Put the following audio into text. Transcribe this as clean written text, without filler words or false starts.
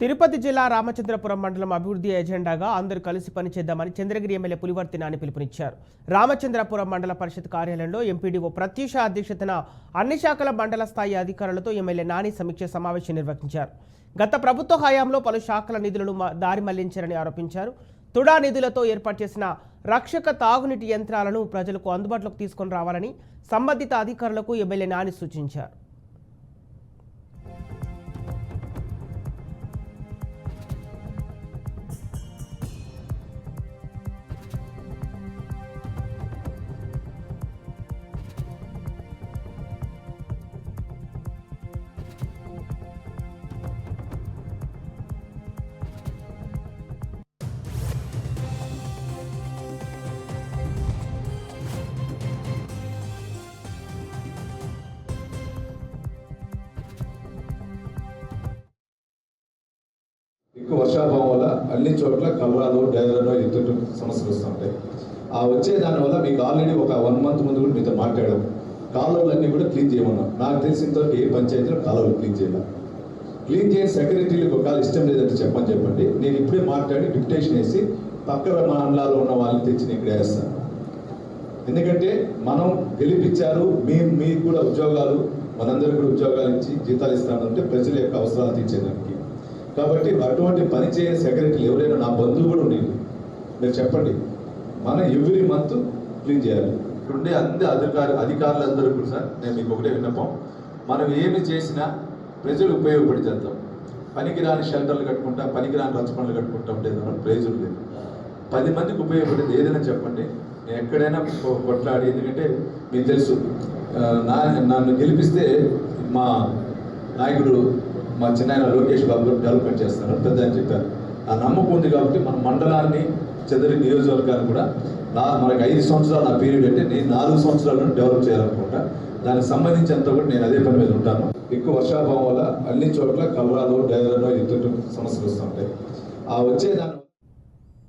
తిరుపతి జిల్లా రామచంద్రపురం మండలం అభివృద్ధి ఎజెండాగా అందరూ కలిసి పనిచేద్దామని చంద్రగిరి ఎమ్మెల్యే పులివర్తి నాని పిలుపునిచ్చారు. రామచంద్రపురం మండల పరిషత్ కార్యాలయంలో ఎంపీడీఓ ప్రత్యూష అధ్యక్షతన అన్ని శాఖల మండల స్థాయి అధికారులతో ఎమ్మెల్యే నాని సమీక్ష సమావేశం నిర్వహించారు. గత ప్రభుత్వ హయాంలో పలు శాఖల నిధులను దారి మళ్లించారని ఆరోపించారు. తుడా నిధులతో ఏర్పాటు చేసిన రక్షక తాగునీటి యంత్రాలను ప్రజలకు అందుబాటులోకి తీసుకొని రావాలని సంబంధిత అధికారులకు ఎమ్మెల్యే నాని సూచించారు. ఎక్కువ వర్షాభావం వల్ల అన్ని చోట్ల కలరాలు డైవర్లో ఎత్తు సమస్యలు వస్తుంటాయి. ఆ వచ్చే దానివల్ల మీకు ఆల్రెడీ ఒక 1 month ముందు కూడా మీతో మాట్లాడాం. కాలువలన్నీ కూడా క్లీన్ చేయమన్నాం. నాకు తెలిసినంతవరకు ఏ పంచాయతీలో కాలువలు క్లీన్ చేయాలి. క్లీన్ చేయని సెక్రటరీలకు ఒకవేళ ఇష్టం లేదంటే చెప్పండి. నేను ఇప్పుడే మాట్లాడి డిప్యుటేషన్ వేసి పక్కన మండలాల్లో ఉన్న వాళ్ళని తెచ్చి ఇక్కడ వేస్తాను. ఎందుకంటే మనం గెలిపించారు, మీకు కూడా ఉద్యోగాలు, మనందరికీ కూడా ఉద్యోగాలు ఇచ్చి జీతాలు ఇస్తానంటే ప్రజల యొక్క అవసరాలు తీర్చేదానికి. కాబట్టి అటువంటి పని చేయని సెక్రటరీలు ఎవరైనా నా బంధువు కూడా ఉండేది, మీరు చెప్పండి. మనం ఎవ్రీ మంత్ క్లీన్ చేయాలి. ఇక్కడుండే అధికారులందరూ కూడా సార్, నేను మీకు ఒకటే విన్నపం, మనం ఏమి చేసినా ప్రజలు ఉపయోగపడి చేద్దాం. పనికిరాని షెల్టర్లు కట్టుకుంటా, పనికిరాని రచ్చపనులు కట్టుకుంటా ఉంటే ప్రయోజనం లేదు. 10 మందికి ఉపయోగపడేది ఏదైనా చెప్పండి, నేను ఎక్కడైనా కొట్లాడి. ఎందుకంటే మీకు తెలుసు, నన్ను గెలిపిస్తే మా నాయకుడు మా చిన్నాయన లోకేష్ బాబు డెవలప్మెంట్ చేస్తారు పెద్ద అని చెప్పారు. ఆ నమ్మకం ఉంది కాబట్టి మన మండలాన్ని, చంద్రగిరి నియోజకవర్గాన్ని కూడా మనకు 5 సంవత్సరాలు నా పీరియడ్ అంటే నేను 4 సంవత్సరాలను డెవలప్ చేయాలనుకుంటా. దానికి సంబంధించినంత కూడా నేను అదే పని మీద ఉంటాను. ఎక్కువ వర్షాభావం వల్ల అన్ని చోట్ల కలరాలు డైవర్లో ఎత్తు సమస్యలు వస్తుంటాయి. ఆ వచ్చే దాని